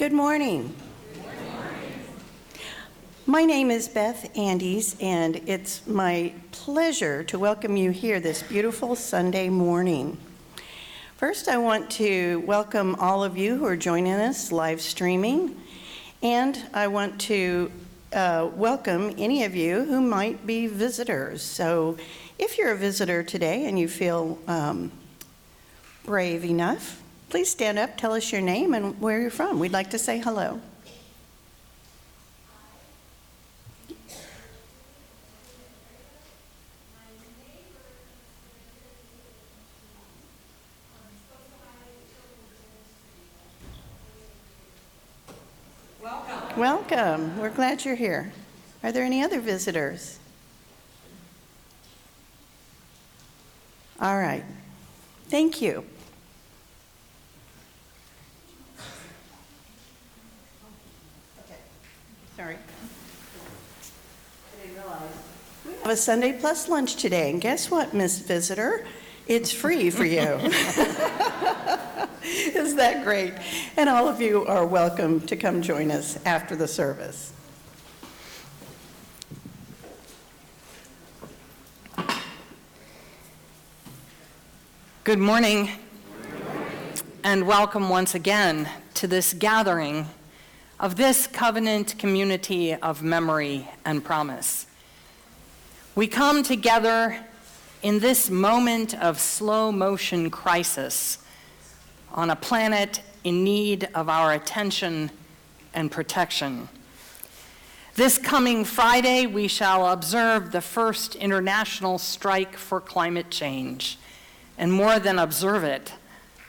Good morning. My name is Beth Andes, and it's my pleasure to welcome you here this beautiful Sunday morning. First, I want to welcome all of you who are joining us live streaming, and I want to welcome any of you who might be visitors. So if you're a visitor today and you feel brave enough, please stand up, tell us your name and where you're from. We'd like to say hello. Welcome. We're glad you're here. Are there any other visitors? All right. Thank you. Okay. Sorry. I didn't realize. We have a Sunday Plus lunch today, and guess what, Miss Visitor? It's free for you. Isn't that great? And all of you are welcome to come join us after the service. Good morning, and welcome once again to this gathering of this covenant community of memory and promise. We come together in this moment of slow motion crisis on a planet in need of our attention and protection. This coming Friday, we shall observe the first international strike for climate change. And more than observe it,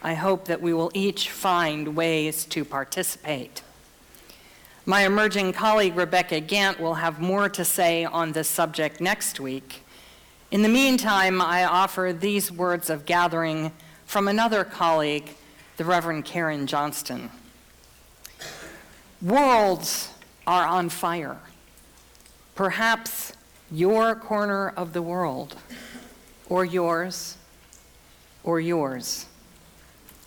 I hope that we will each find ways to participate. My emerging colleague, Rebecca Gant, will have more to say on this subject next week. In the meantime, I offer these words of gathering from another colleague, the Reverend Karen Johnston. Worlds are on fire. Perhaps your corner of the world, or yours, or yours,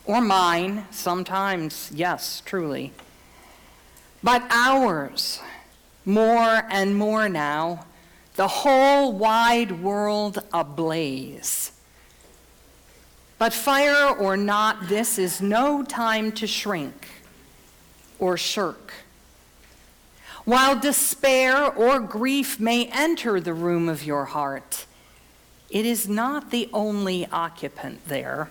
or mine, sometimes, yes, truly. But ours, more and more now, the whole wide world ablaze. But fire or not, this is no time to shrink or shirk. While despair or grief may enter the room of your heart, it is not the only occupant there.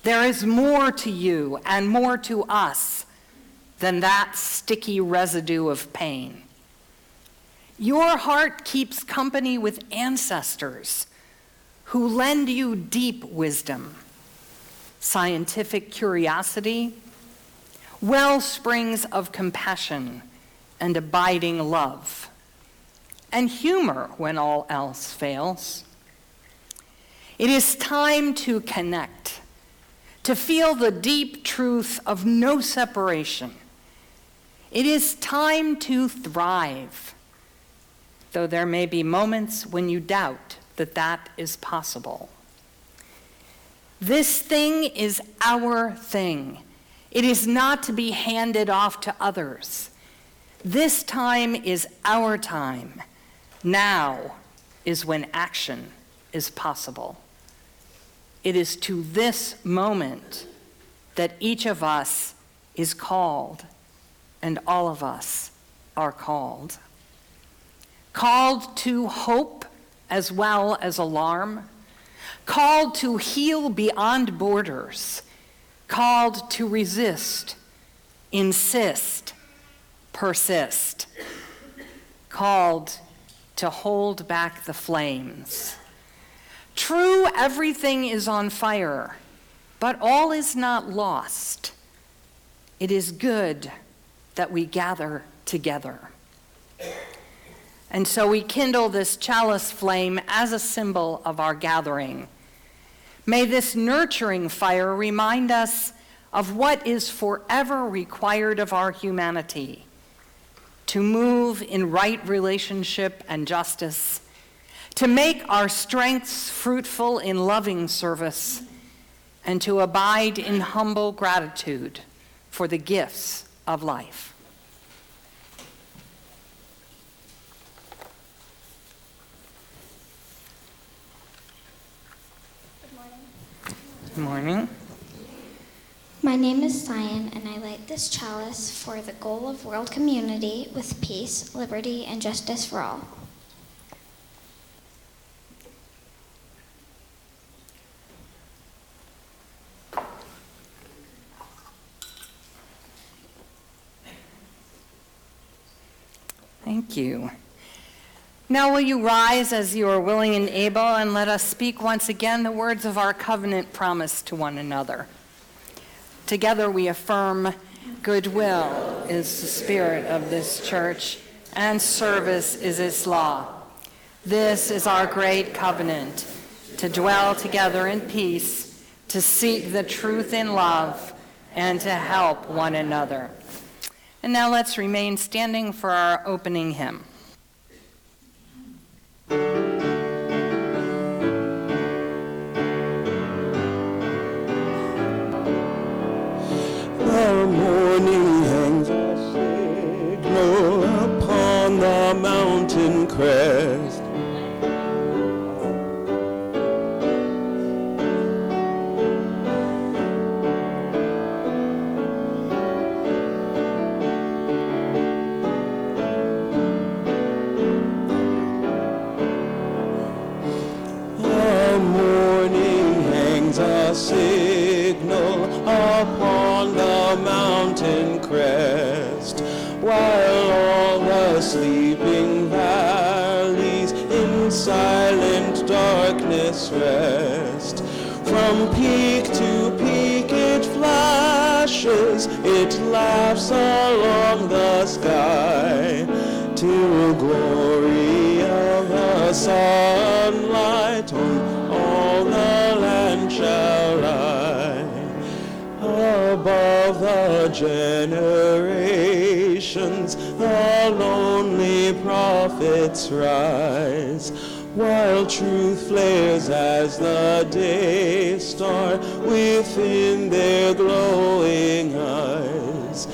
There is more to you and more to us than that sticky residue of pain. Your heart keeps company with ancestors who lend you deep wisdom, scientific curiosity, well springs of compassion and abiding love, and humor when all else fails. It is time to connect, to feel the deep truth of no separation. It is time to thrive, though there may be moments when you doubt that that is possible. This thing is our thing. It is not to be handed off to others. This time is our time. Now is when action is possible. It is to this moment that each of us is called, and all of us are called. Called to hope as well as alarm, called to heal beyond borders, called to resist, insist, persist, called to hold back the flames. True, everything is on fire, but all is not lost. It is good that we gather together. And so we kindle this chalice flame as a symbol of our gathering. May this nurturing fire remind us of what is forever required of our humanity: to move in right relationship and justice, to make our strengths fruitful in loving service, and to abide in humble gratitude for the gifts of life. Good morning. My name is Cyan, and I light this chalice for the goal of world community with peace, liberty, and justice for all. Thank you. Now will you rise as you are willing and able, and let us speak once again the words of our covenant promise to one another. Together we affirm, goodwill is the spirit of this church, and service is its law. This is our great covenant, to dwell together in peace, to seek the truth in love, and to help one another. And now let's remain standing for our opening hymn. The morning hangs a signal upon the mountain crest. The morning hangs a signal upon the mountain crest, while all the sleeping valleys in silent darkness rest. From peak to peak it flashes, it laughs along the sky, till glory of the sunlight on all the land shall lie. Above the generations, the lonely prophets rise, while truth flares as the day star within their glowing eyes.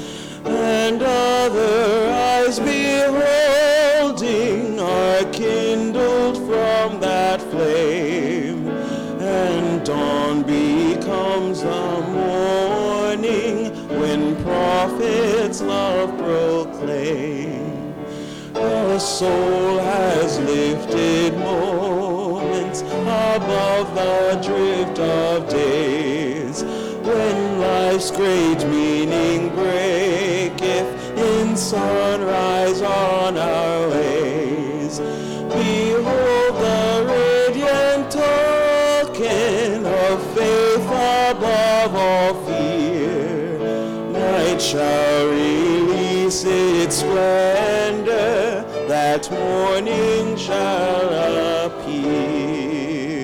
And other eyes beholding are kindled from that flame, and dawn becomes the morning when prophets love proclaim. The soul has lifted moments above the drift of days, when life's great meaning breaketh in sunrise on our ways. Behold the radiant token of faith above all fear. Night shall release its splendor, that morning shall appear.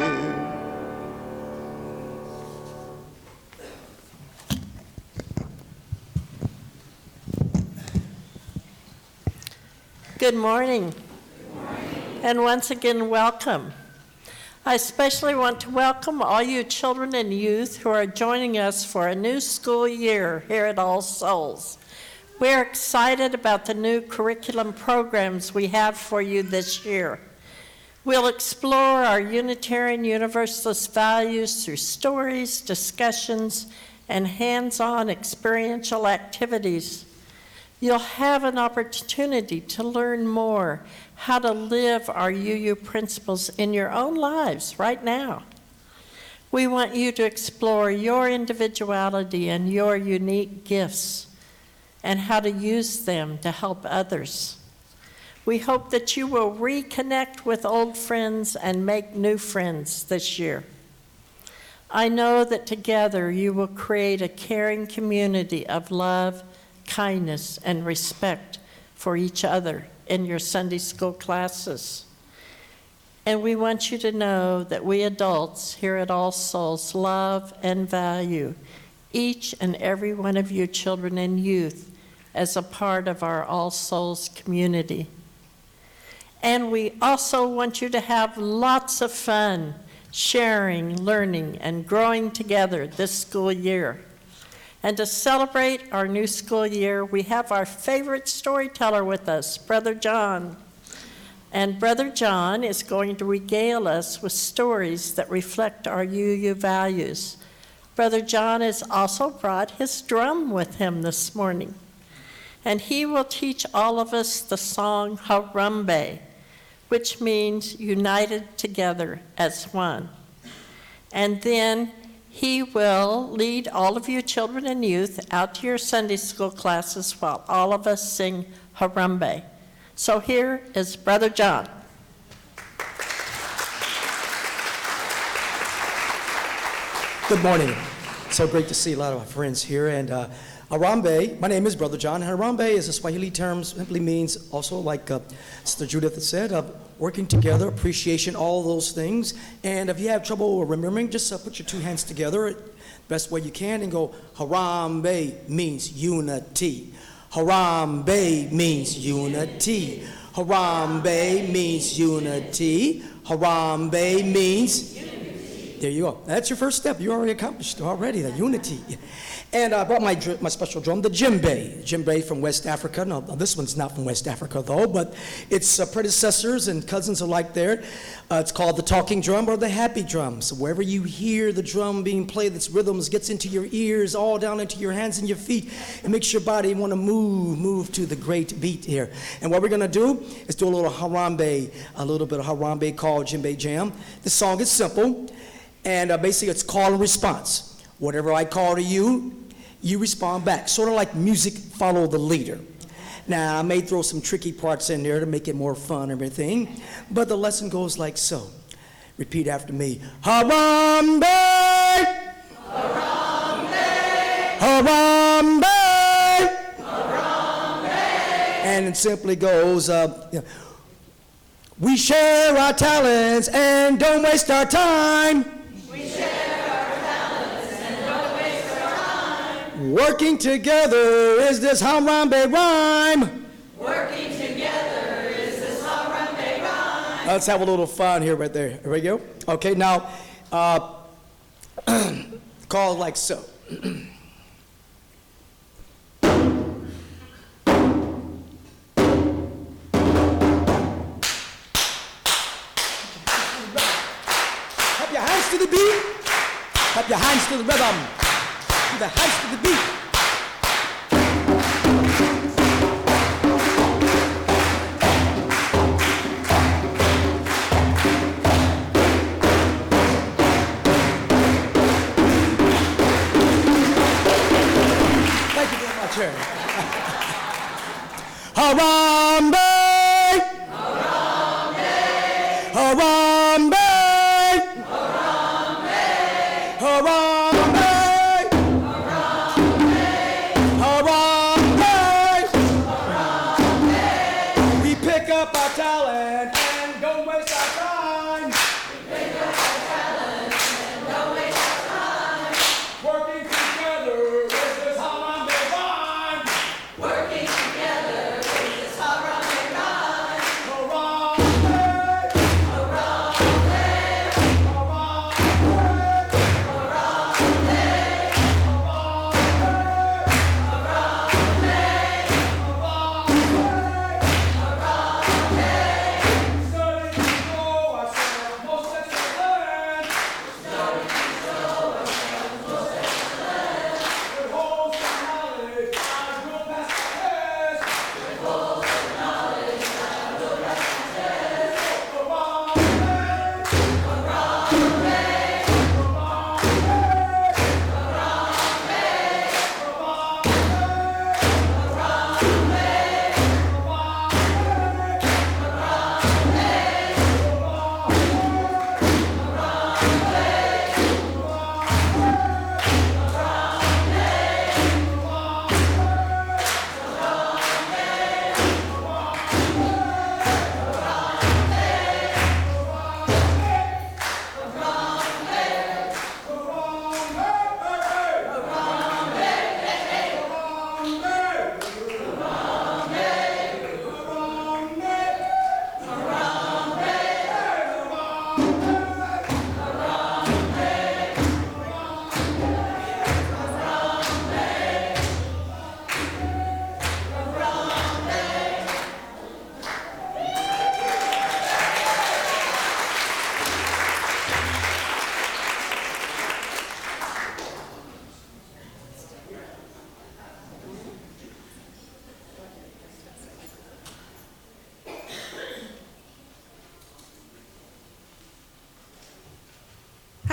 Good morning. And once again, welcome. I especially want to welcome all you children and youth who are joining us for a new school year here at All Souls. We're excited about the new curriculum programs we have for you this year. We'll explore our Unitarian Universalist values through stories, discussions, and hands-on experiential activities. You'll have an opportunity to learn more how to live our UU principles in your own lives right now. We want you to explore your individuality and your unique gifts and how to use them to help others. We hope that you will reconnect with old friends and make new friends this year. I know that together you will create a caring community of love, kindness, and respect for each other in your Sunday school classes. And we want you to know that we adults here at All Souls love and value each and every one of you children and youth as a part of our All Souls community. And we also want you to have lots of fun sharing, learning, and growing together this school year. And to celebrate our new school year, we have our favorite storyteller with us, Brother John. And Brother John is going to regale us with stories that reflect our UU values. Brother John has also brought his drum with him this morning. And he will teach all of us the song Harambe, which means united together as one. And then he will lead all of you children and youth out to your Sunday school classes while all of us sing Harambe. So here is Brother John. Good morning. So great to see a lot of our friends here. And Harambe, my name is Brother John. Harambe is a Swahili term, simply means also, like Sister Judith had said, working together, appreciation, all those things. And if you have trouble remembering, just put your two hands together best way you can and go, Harambe means unity. Harambe means unity. Harambe means unity. Harambe means unity. There you go. That's your first step. You already accomplished already, the unity. And I brought my special drum, the djembe. Djembe from West Africa. No, this one's not from West Africa, though, but its predecessors and cousins alike there. It's called the talking drum or the happy drum. So wherever you hear the drum being played, its rhythms gets into your ears, all down into your hands and your feet. It makes your body want to move to the great beat here. And what we're going to do is do a little harambe, a little bit of harambe called djembe jam. The song is simple, and basically it's call and response. Whatever I call to you, you respond back. Sort of like music follow the leader. Now, I may throw some tricky parts in there to make it more fun and everything, but the lesson goes like so. Repeat after me. Harambe! Harambe! Harambe! Harambe! And it simply goes, we share our talents and don't waste our time. Working together is this Harambe rhyme. Working together is this Harambe rhyme. Let's have a little fun here right there. Here we go. Okay, now, call like so. Clap your hands to the beat. Clap your hands to the rhythm. The hands to the beat. Thank you very much, Harry. Harambe! Harambe! Harambe! Harambe! Harambe! Up our talent and don't waste our time. We pick up our talent and don't waste our time. Working together is this Harambe rhyme. Working together is this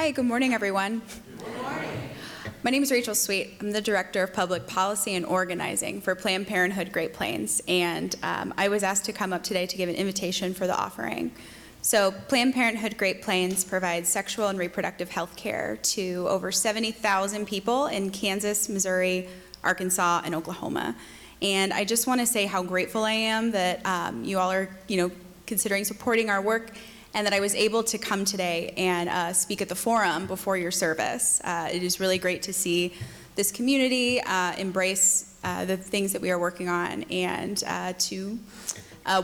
Hi, good morning, everyone. Good morning. My name is Rachel Sweet. I'm the Director of Public Policy and Organizing for Planned Parenthood Great Plains, and I was asked to come up today to give an invitation for the offering. So Planned Parenthood Great Plains provides sexual and reproductive health care to over 70,000 people in Kansas, Missouri, Arkansas, and Oklahoma. And I just want to say how grateful I am that you all are, considering supporting our work, and that I was able to come today and speak at the forum before your service. It is really great to see this community embrace the things that we are working on and to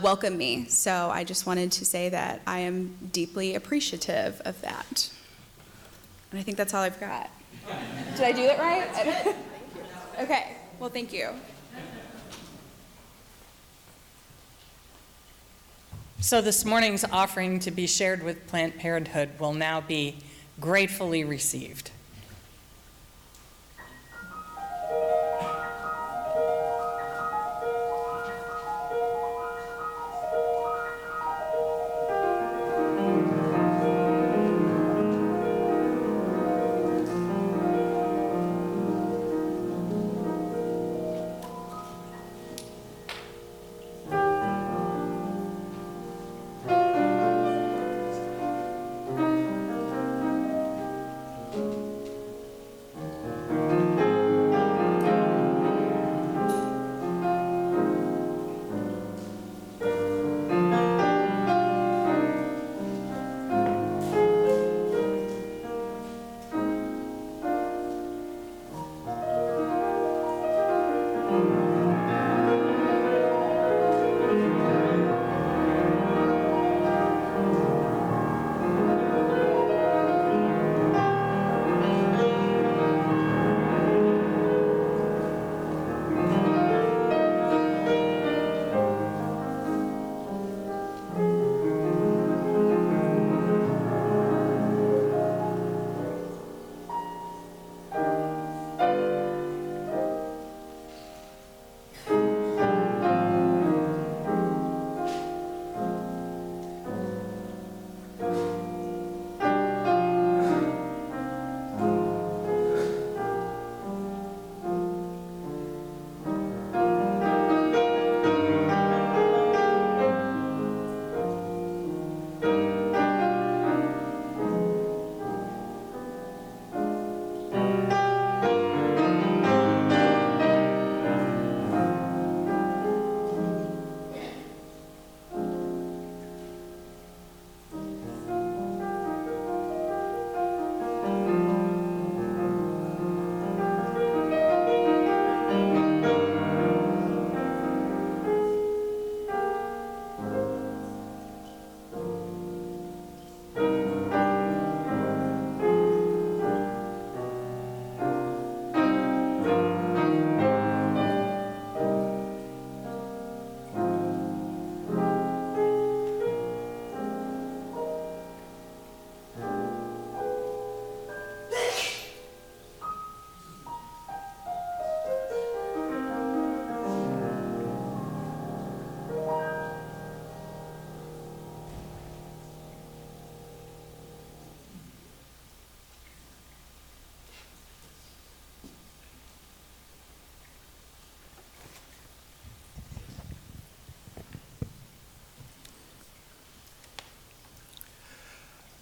welcome me. So I just wanted to say that I am deeply appreciative of that. And I think that's all I've got. Did I do that right? Okay, well, thank you. So this morning's offering to be shared with Planned Parenthood will now be gratefully received.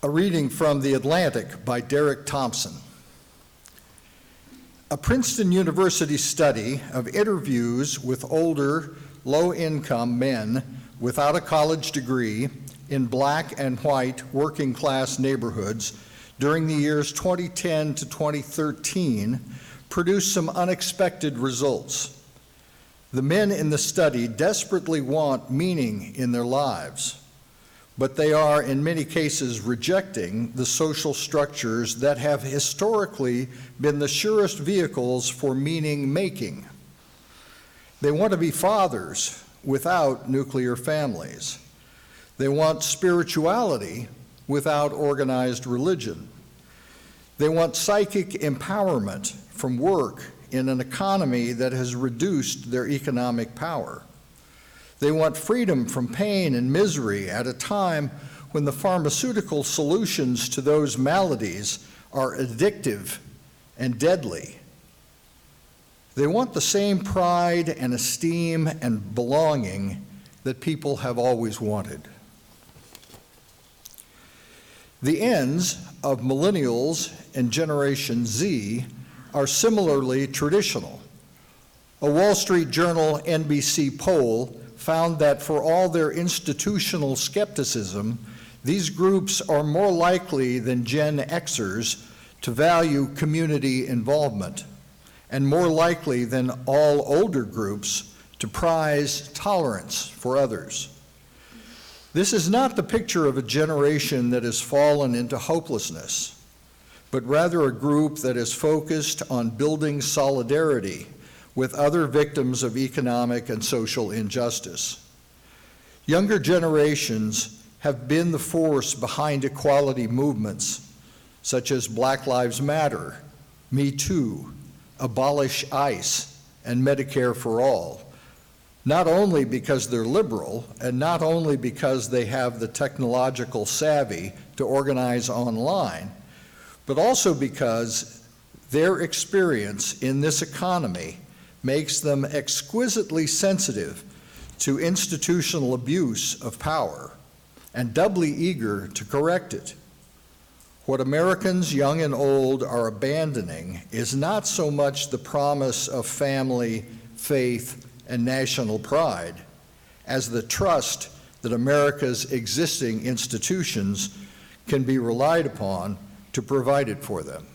A reading from The Atlantic by Derek Thompson. A Princeton University study of interviews with older, low-income men without a college degree in black and white working-class neighborhoods during the years 2010 to 2013 produced some unexpected results. The men in the study desperately want meaning in their lives, but they are in many cases rejecting the social structures that have historically been the surest vehicles for meaning making. They want to be fathers without nuclear families. They want spirituality without organized religion. They want psychic empowerment from work in an economy that has reduced their economic power. They want freedom from pain and misery at a time when the pharmaceutical solutions to those maladies are addictive and deadly. They want the same pride and esteem and belonging that people have always wanted. The ends of millennials and Generation Z are similarly traditional. A Wall Street Journal NBC poll found that for all their institutional skepticism, these groups are more likely than Gen Xers to value community involvement, and more likely than all older groups to prize tolerance for others. This is not the picture of a generation that has fallen into hopelessness, but rather a group that is focused on building solidarity with other victims of economic and social injustice. Younger generations have been the force behind equality movements such as Black Lives Matter, Me Too, Abolish ICE, and Medicare for All, not only because they're liberal and not only because they have the technological savvy to organize online, but also because their experience in this economy makes them exquisitely sensitive to institutional abuse of power and doubly eager to correct it. What Americans, young and old, are abandoning is not so much the promise of family, faith, and national pride as the trust that America's existing institutions can be relied upon to provide it for them.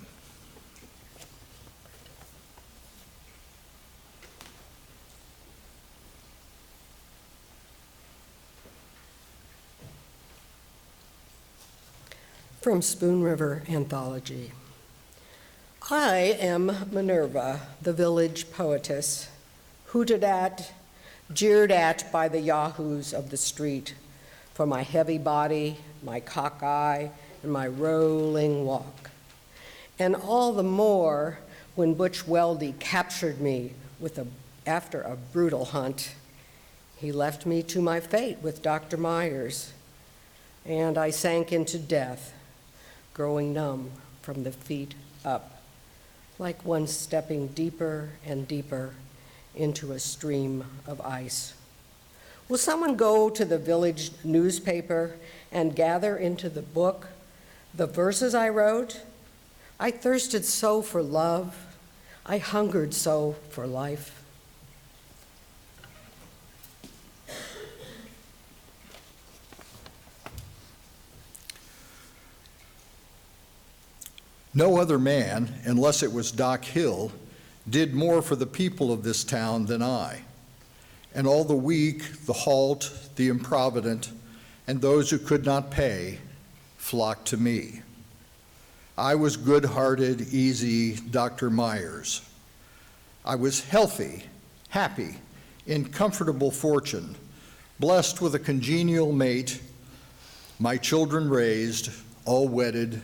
From Spoon River Anthology. I am Minerva, the village poetess, hooted at, jeered at by the yahoos of the street for my heavy body, my cockeye, and my rolling walk. And all the more when Butch Weldy captured me after a brutal hunt. He left me to my fate with Dr. Myers, and I sank into death, growing numb from the feet up, like one stepping deeper and deeper into a stream of ice. Will someone go to the village newspaper and gather into the book the verses I wrote? I thirsted so for love. I hungered so for life. No other man, unless it was Doc Hill, did more for the people of this town than I. And all the weak, the halt, the improvident, and those who could not pay flocked to me. I was good-hearted, easy Dr. Myers. I was healthy, happy, in comfortable fortune, blessed with a congenial mate, my children raised, all wedded,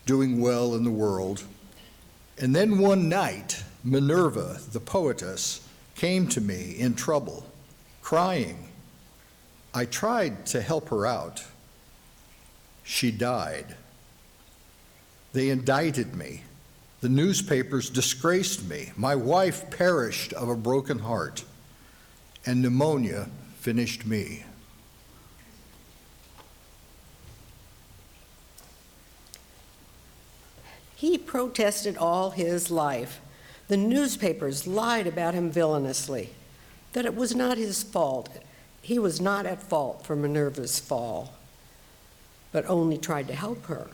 doing well in the world. And then one night, Minerva, the poetess, came to me in trouble, crying. I tried to help her out. She died. They indicted me. The newspapers disgraced me. My wife perished of a broken heart, and pneumonia finished me. He protested all his life. The newspapers lied about him villainously, that it was not his fault. He was not at fault for Minerva's fall, but only tried to help her.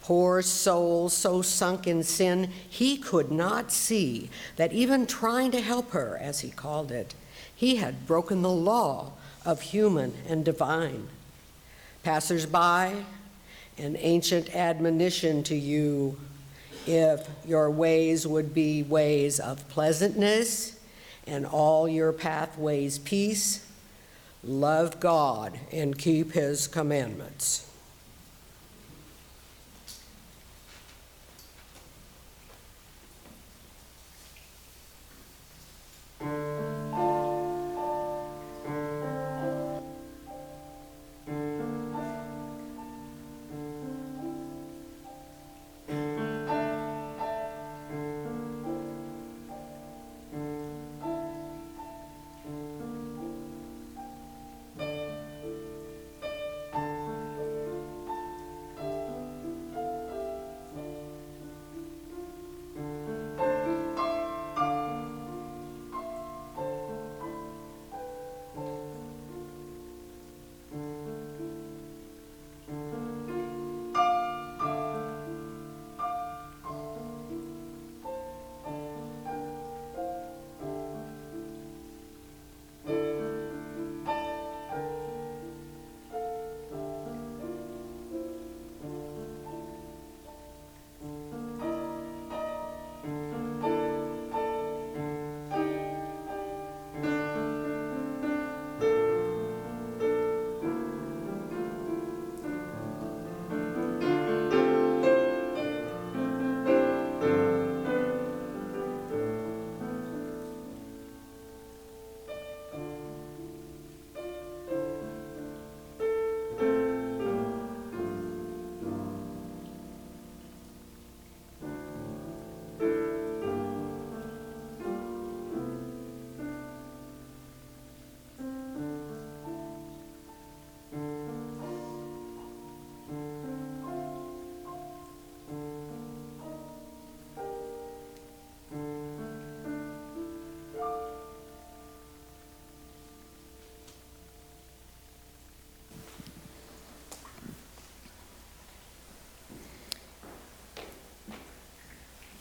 Poor soul, so sunk in sin, he could not see that even trying to help her, as he called it, he had broken the law of human and divine. Passers-by, an ancient admonition to you, if your ways would be ways of pleasantness and all your pathways peace, love God and keep his commandments.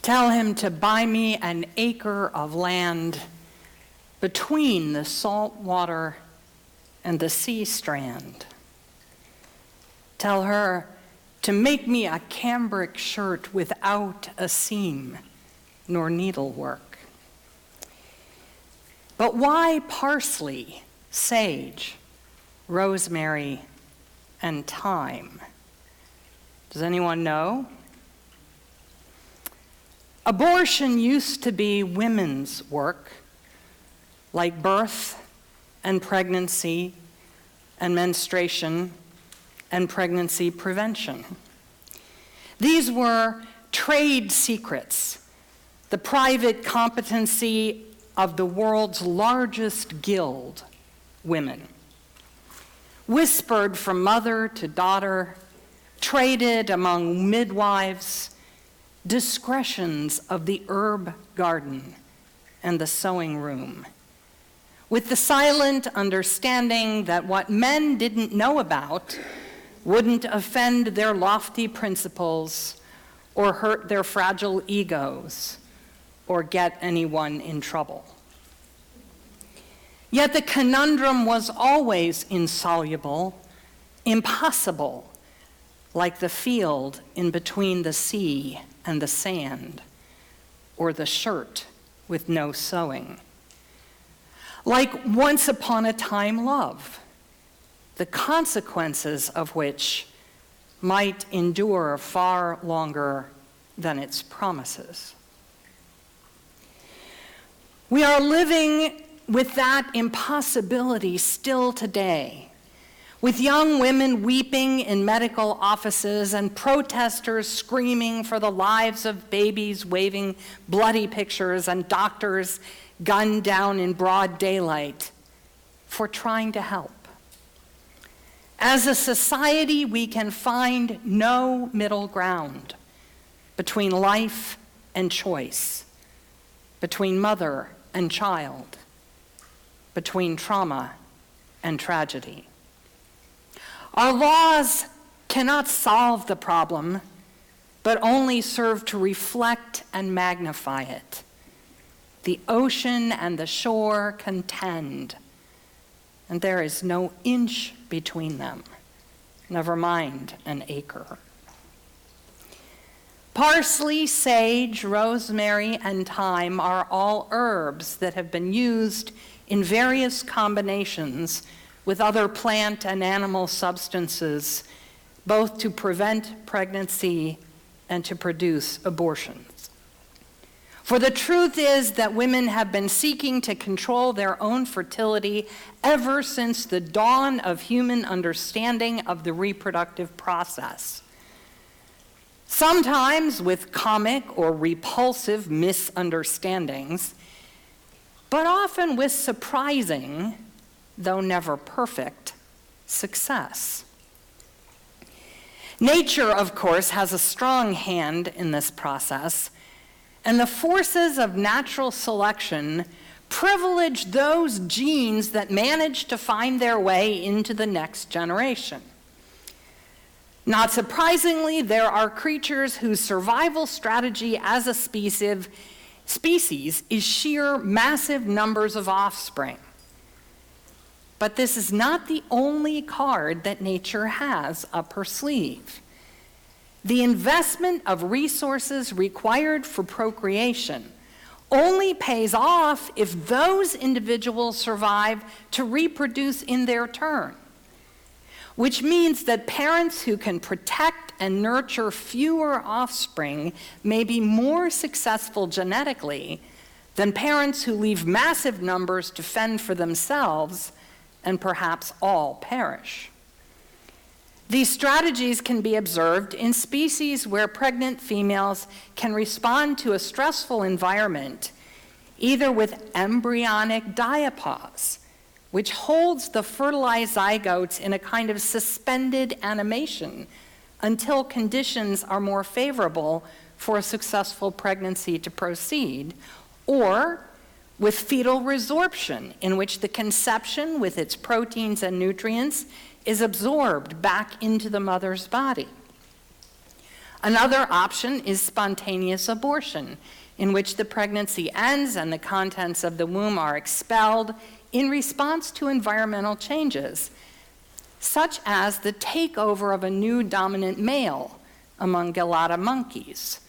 Tell him to buy me an acre of land between the salt water and the sea strand. Tell her to make me a cambric shirt without a seam nor needlework. But why parsley, sage, rosemary, and thyme? Does anyone know? Abortion used to be women's work, like birth and pregnancy and menstruation and pregnancy prevention. These were trade secrets, the private competency of the world's largest guild, women. Whispered from mother to daughter, traded among midwives, discretions of the herb garden and the sewing room, with the silent understanding that what men didn't know about wouldn't offend their lofty principles or hurt their fragile egos or get anyone in trouble. Yet the conundrum was always insoluble, impossible, like the field in between the sea and the sand, or the shirt with no sewing. Like once upon a time love, the consequences of which might endure far longer than its promises. We are living with that impossibility still today, with young women weeping in medical offices and protesters screaming for the lives of babies, waving bloody pictures, and doctors gunned down in broad daylight for trying to help. As a society, we can find no middle ground between life and choice, between mother and child, between trauma and tragedy. Our laws cannot solve the problem, but only serve to reflect and magnify it. The ocean and the shore contend, and there is no inch between them, never mind an acre. Parsley, sage, rosemary, and thyme are all herbs that have been used in various combinations with other plant and animal substances, both to prevent pregnancy and to produce abortions. For the truth is that women have been seeking to control their own fertility ever since the dawn of human understanding of the reproductive process. Sometimes with comic or repulsive misunderstandings, but often with surprising, though never perfect, success. Nature, of course, has a strong hand in this process, and the forces of natural selection privilege those genes that manage to find their way into the next generation. Not surprisingly, there are creatures whose survival strategy as a species is sheer massive numbers of offspring. But this is not the only card that nature has up her sleeve. The investment of resources required for procreation only pays off if those individuals survive to reproduce in their turn, which means that parents who can protect and nurture fewer offspring may be more successful genetically than parents who leave massive numbers to fend for themselves and perhaps all perish. These strategies can be observed in species where pregnant females can respond to a stressful environment, either with embryonic diapause, which holds the fertilized zygotes in a kind of suspended animation until conditions are more favorable for a successful pregnancy to proceed, or with fetal resorption, in which the conception with its proteins and nutrients is absorbed back into the mother's body. Another option is spontaneous abortion, in which the pregnancy ends and the contents of the womb are expelled in response to environmental changes, such as the takeover of a new dominant male among Gelada monkeys.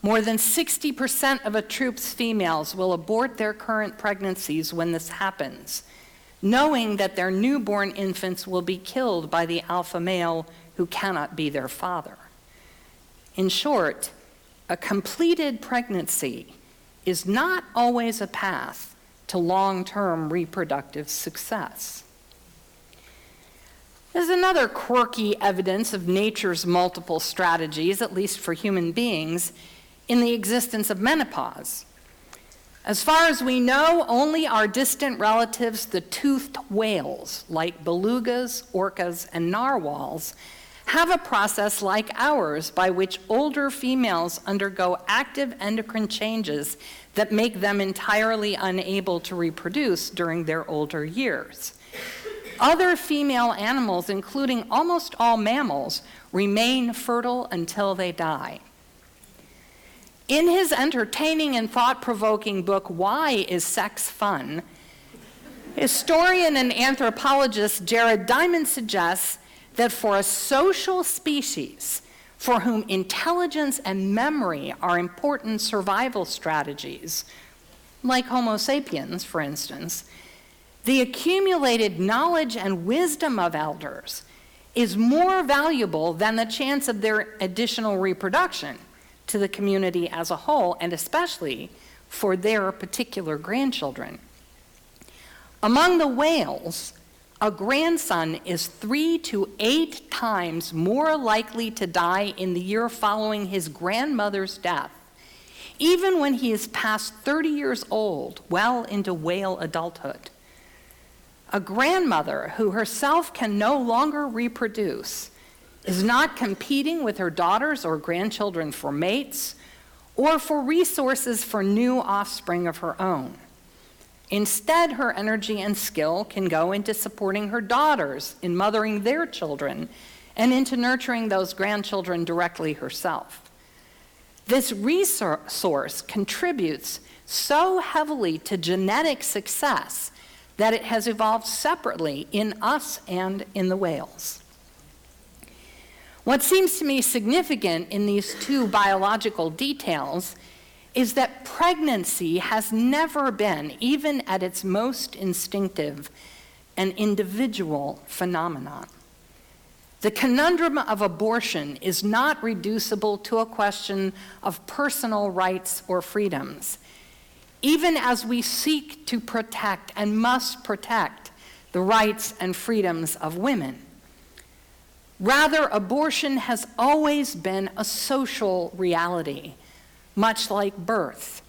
More than 60% of a troop's females will abort their current pregnancies when this happens, knowing that their newborn infants will be killed by the alpha male who cannot be their father. In short, a completed pregnancy is not always a path to long-term reproductive success. There's another quirky evidence of nature's multiple strategies, at least for human beings, in the existence of menopause. As far as we know, only our distant relatives, the toothed whales, like belugas, orcas, and narwhals, have a process like ours by which older females undergo active endocrine changes that make them entirely unable to reproduce during their older years. Other female animals, including almost all mammals, remain fertile until they die. In his entertaining and thought-provoking book, Why is Sex Fun?, historian and anthropologist Jared Diamond suggests that for a social species for whom intelligence and memory are important survival strategies, like Homo sapiens, for instance, the accumulated knowledge and wisdom of elders is more valuable than the chance of their additional reproduction to the community as a whole, and especially for their particular grandchildren. Among the whales, a grandson is 3 to 8 times more likely to die in the year following his grandmother's death, even when he is past 30 years old, well into whale adulthood. A grandmother who herself can no longer reproduce is not competing with her daughters or grandchildren for mates or for resources for new offspring of her own. Instead, her energy and skill can go into supporting her daughters in mothering their children and into nurturing those grandchildren directly herself. This resource contributes so heavily to genetic success that it has evolved separately in us and in the whales. What seems to me significant in these two biological details is that pregnancy has never been, even at its most instinctive, an individual phenomenon. The conundrum of abortion is not reducible to a question of personal rights or freedoms, even as we seek to protect and must protect the rights and freedoms of women. Rather, abortion has always been a social reality, much like birth.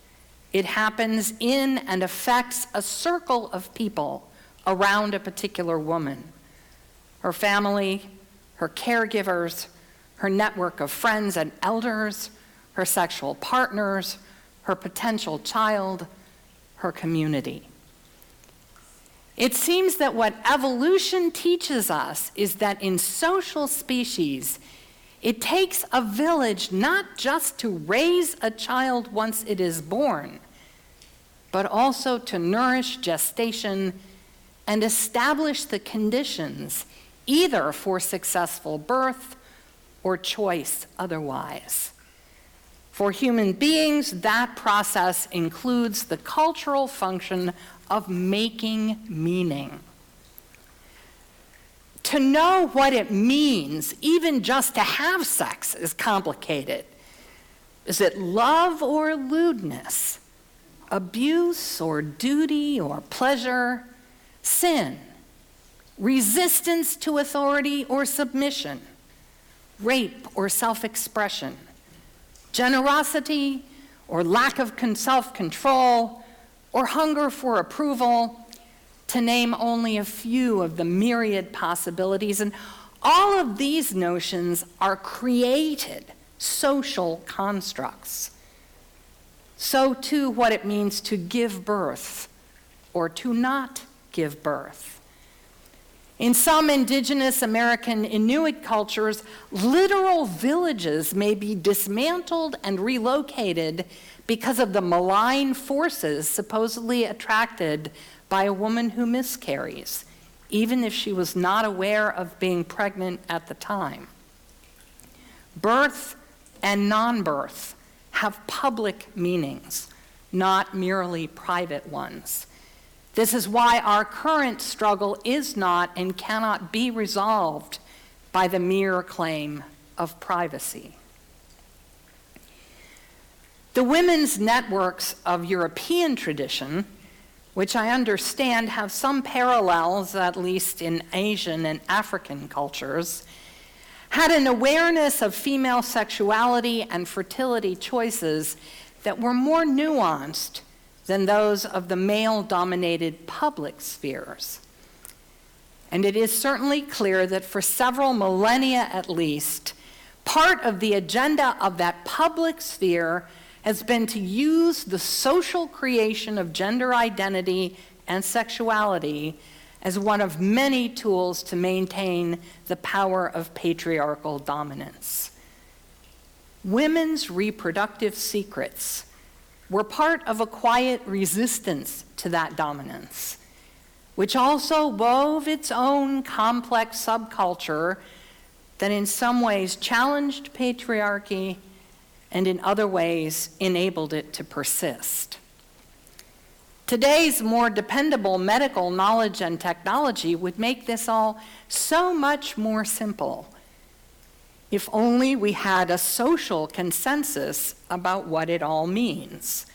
It happens in and affects a circle of people around a particular woman: her family, her caregivers, her network of friends and elders, her sexual partners, her potential child, her community. It seems that what evolution teaches us is that in social species, it takes a village not just to raise a child once it is born, but also to nourish gestation and establish the conditions either for successful birth or choice otherwise. For human beings, that process includes the cultural function of making meaning. To know what it means, even just to have sex, is complicated. Is it love or lewdness? Abuse or duty or pleasure? Sin? Resistance to authority or submission? Rape or self-expression? Generosity or lack of self-control? Or hunger for approval? To name only a few of the myriad possibilities. And all of these notions are created social constructs. So too what it means to give birth or to not give birth. In some indigenous American Inuit cultures, literal villages may be dismantled and relocated because of the malign forces supposedly attracted by a woman who miscarries, even if she was not aware of being pregnant at the time. Birth and non-birth have public meanings, not merely private ones. This is why our current struggle is not and cannot be resolved by the mere claim of privacy. The women's networks of European tradition, which I understand have some parallels, at least in Asian and African cultures, had an awareness of female sexuality and fertility choices that were more nuanced than those of the male-dominated public spheres. And it is certainly clear that for several millennia at least, part of the agenda of that public sphere has been to use the social creation of gender identity and sexuality as one of many tools to maintain the power of patriarchal dominance. Women's reproductive secrets were part of a quiet resistance to that dominance, which also wove its own complex subculture that in some ways challenged patriarchy and in other ways enabled it to persist. Today's more dependable medical knowledge and technology would make this all so much more simple if only we had a social consensus about what it all means,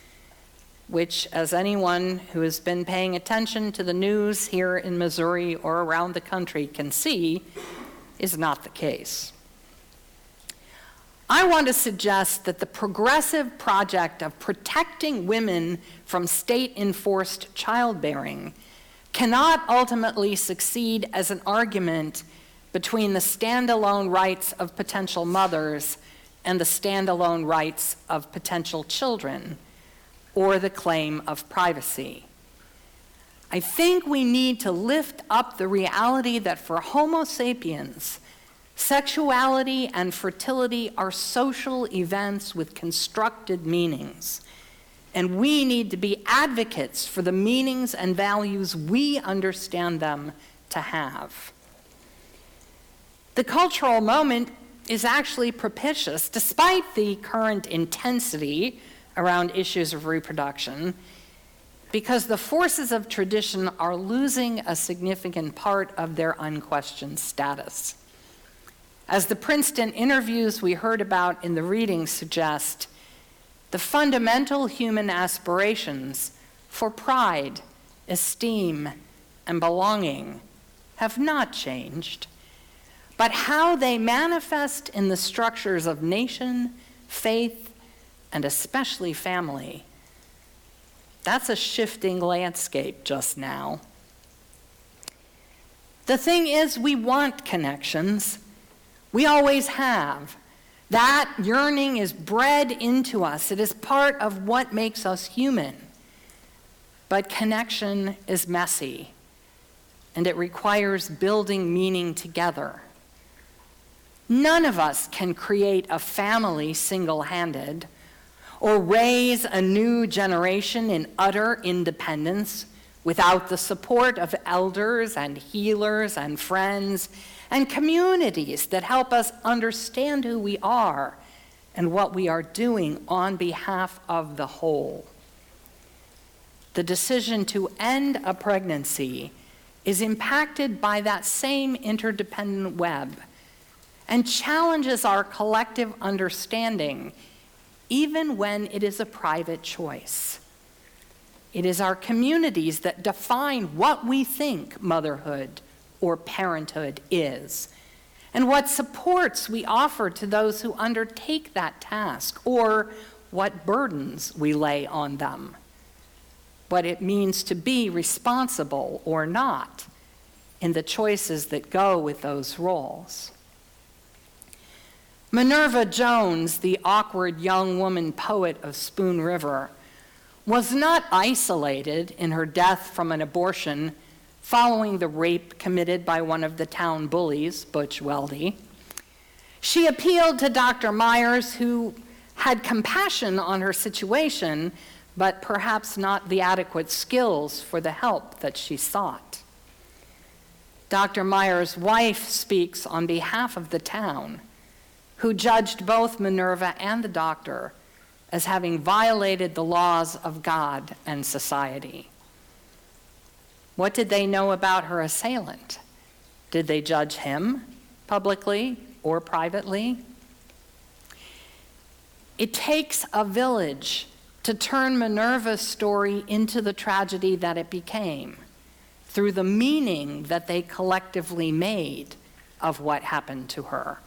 which, as anyone who has been paying attention to the news here in Missouri or around the country can see, is not the case. I want to suggest that the progressive project of protecting women from state-enforced childbearing cannot ultimately succeed as an argument between the standalone rights of potential mothers and the standalone rights of potential children, or the claim of privacy. I think we need to lift up the reality that for Homo sapiens, sexuality and fertility are social events with constructed meanings, and we need to be advocates for the meanings and values we understand them to have. The cultural moment is actually propitious, despite the current intensity around issues of reproduction, because the forces of tradition are losing a significant part of their unquestioned status. As the Princeton interviews we heard about in the reading suggest, the fundamental human aspirations for pride, esteem, and belonging have not changed, but how they manifest in the structures of nation, faith, and especially family, that's a shifting landscape just now. The thing is, we want connections. We always have. That yearning is bred into us. It is part of what makes us human. But connection is messy, and it requires building meaning together. None of us can create a family single-handed or raise a new generation in utter independence without the support of elders and healers and friends and communities that help us understand who we are and what we are doing on behalf of the whole. The decision to end a pregnancy is impacted by that same interdependent web and challenges our collective understanding, even when it is a private choice. It is our communities that define what we think motherhood or parenthood is, and what supports we offer to those who undertake that task, or what burdens we lay on them, what it means to be responsible or not in the choices that go with those roles. Minerva Jones, the awkward young woman poet of Spoon River, was not isolated in her death from an abortion following the rape committed by one of the town bullies, Butch Weldy. She appealed to Dr. Myers, who had compassion on her situation, but perhaps not the adequate skills for the help that she sought. Dr. Myers' wife speaks on behalf of the town, who judged both Minerva and the doctor as having violated the laws of God and society. What did they know about her assailant? Did they judge him publicly or privately? It takes a village to turn Minerva's story into the tragedy that it became, through the meaning that they collectively made of what happened to her.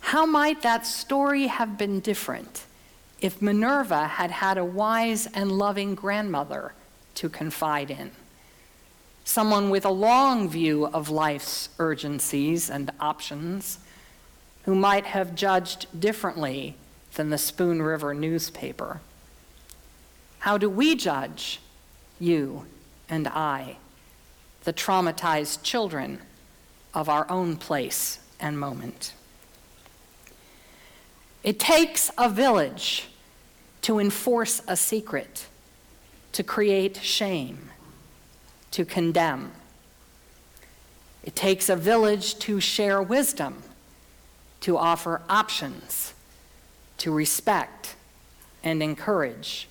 How might that story have been different if Minerva had had a wise and loving grandmother to confide in? Someone with a long view of life's urgencies and options, who might have judged differently than the Spoon River newspaper. How do we judge, you and I, the traumatized children of our own place and moment? It takes a village to enforce a secret, to create shame, to condemn. It takes a village to share wisdom, to offer options, to respect and encourage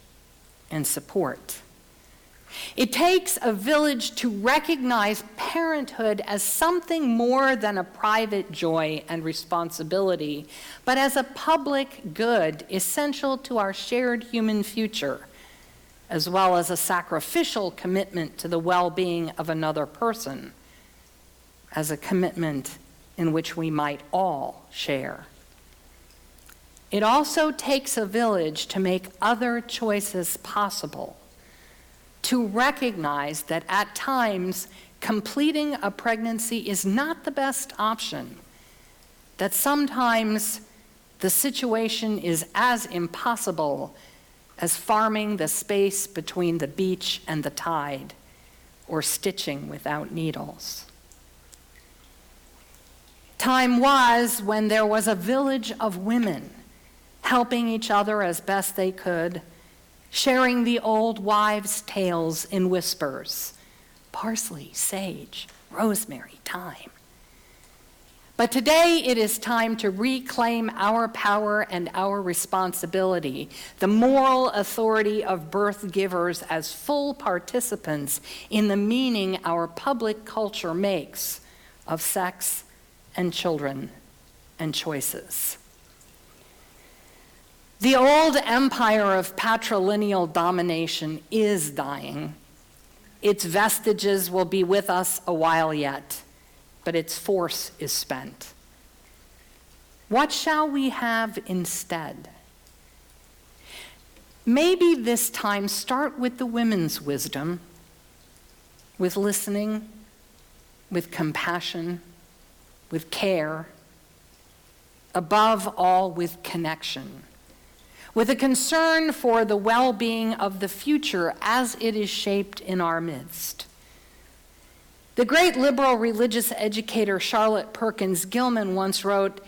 and support. It takes a village to recognize parenthood as something more than a private joy and responsibility, but as a public good essential to our shared human future, as well as a sacrificial commitment to the well-being of another person, as a commitment in which we might all share. It also takes a village to make other choices possible, to recognize that at times completing a pregnancy is not the best option, that sometimes the situation is as impossible as farming the space between the beach and the tide, or stitching without needles. Time was when there was a village of women helping each other as best they could, sharing the old wives' tales in whispers, parsley, sage, rosemary, thyme. But today it is time to reclaim our power and our responsibility, the moral authority of birth givers as full participants in the meaning our public culture makes of sex and children and choices. The old empire of patrilineal domination is dying. Its vestiges will be with us a while yet, but its force is spent. What shall we have instead? Maybe this time start with the women's wisdom, with listening, with compassion, with care, above all with connection, with a concern for the well-being of the future as it is shaped in our midst. The great liberal religious educator Charlotte Perkins Gilman once wrote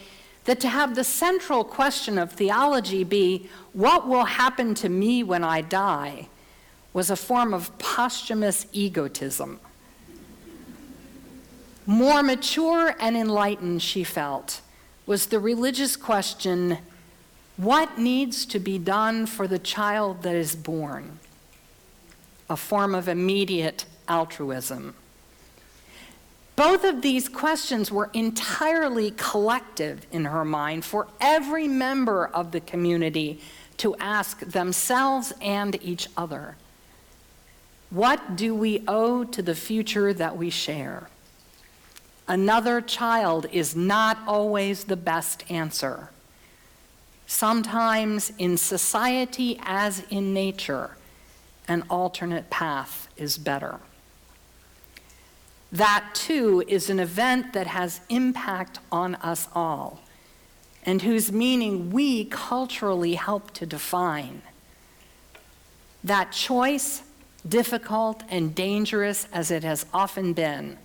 that to have the central question of theology be, what will happen to me when I die, was a form of posthumous egotism. More mature and enlightened, she felt, was the religious question, what needs to be done for the child that is born? A form of immediate altruism. Both of these questions were entirely collective in her mind for every member of the community to ask themselves and each other. What do we owe to the future that we share? Another child is not always the best answer. Sometimes in society as in nature, an alternate path is better. That too is an event that has impact on us all, and whose meaning we culturally help to define. That choice difficult and dangerous as it has often been,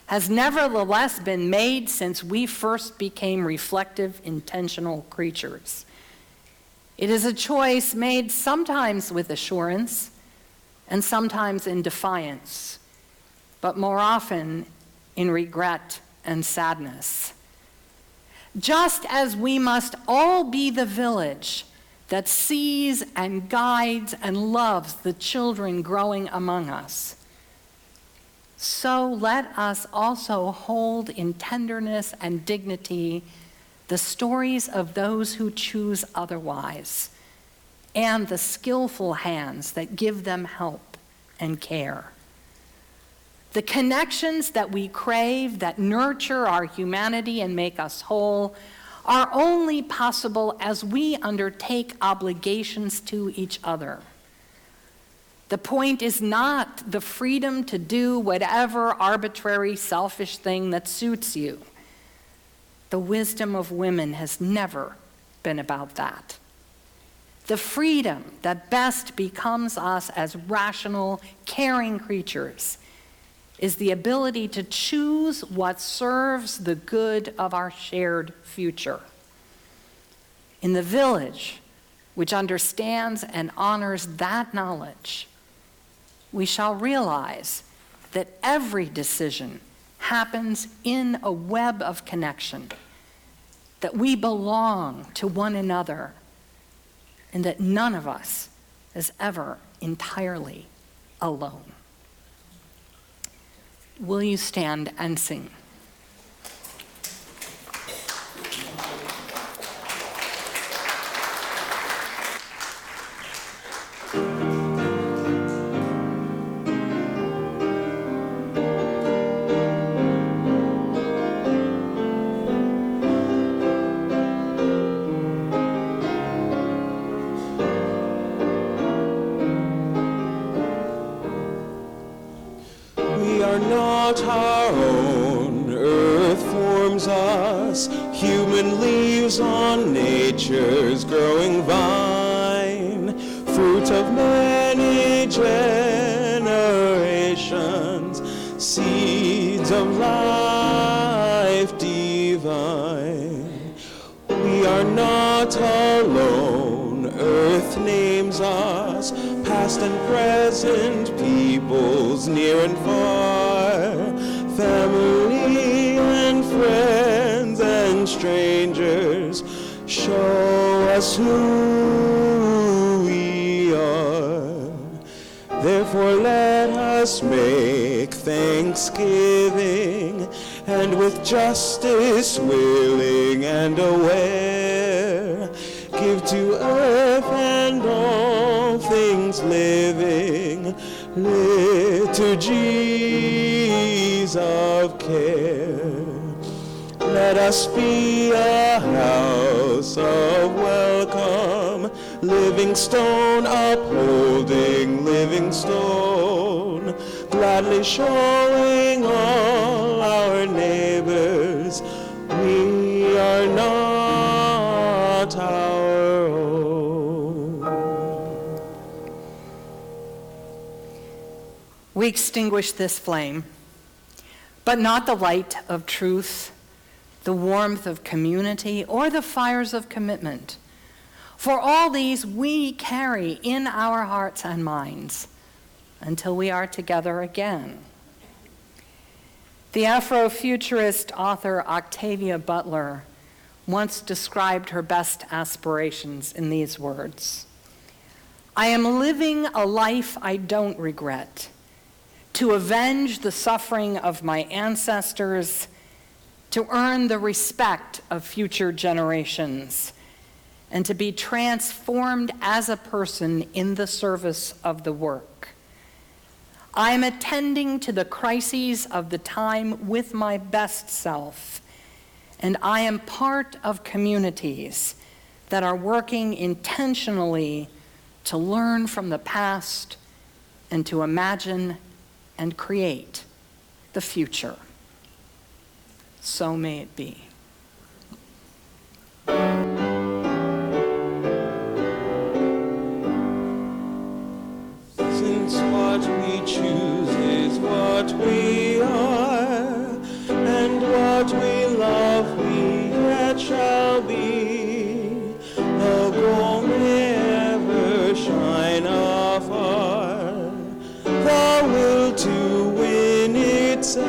has nevertheless been made since we first became reflective, intentional creatures. It is a choice made sometimes with assurance and sometimes in defiance, but more often in regret and sadness. Just as we must all be the village that sees and guides and loves the children growing among us, so let us also hold in tenderness and dignity the stories of those who choose otherwise, and the skillful hands that give them help and care. The connections that we crave, that nurture our humanity and make us whole, are only possible as we undertake obligations to each other. The point is not the freedom to do whatever arbitrary, selfish thing that suits you. The wisdom of women has never been about that. The freedom that best becomes us as rational, caring creatures is the ability to choose what serves the good of our shared future. In the village, which understands and honors that knowledge, we shall realize that every decision happens in a web of connection, that we belong to one another, and that none of us is ever entirely alone. Will you stand and sing? Not our own, earth forms us, human leaves on nature's growing vine, fruit of many generations, seeds of life divine. We are not alone, earth names us, past and present, peoples near and far, family and friends and strangers, show us who we are. Therefore let us make thanksgiving, and with justice willing and aware, give to earth and all things living liturgies of care. Let us be a house of welcome, living stone upholding living stone, gladly showing all our neighbors we are not our own. We extinguish this flame, but not the light of truth, the warmth of community, or the fires of commitment. For all these we carry in our hearts and minds until we are together again. The Afrofuturist author Octavia Butler once described her best aspirations in these words: I am living a life I don't regret, to avenge the suffering of my ancestors, to earn the respect of future generations, and to be transformed as a person in the service of the work. I am attending to the crises of the time with my best self, and I am part of communities that are working intentionally to learn from the past and to imagine and create the future. So may it be. Since what we are, and what we love we yet shall be. The goal may ever shine afar, the will to win itself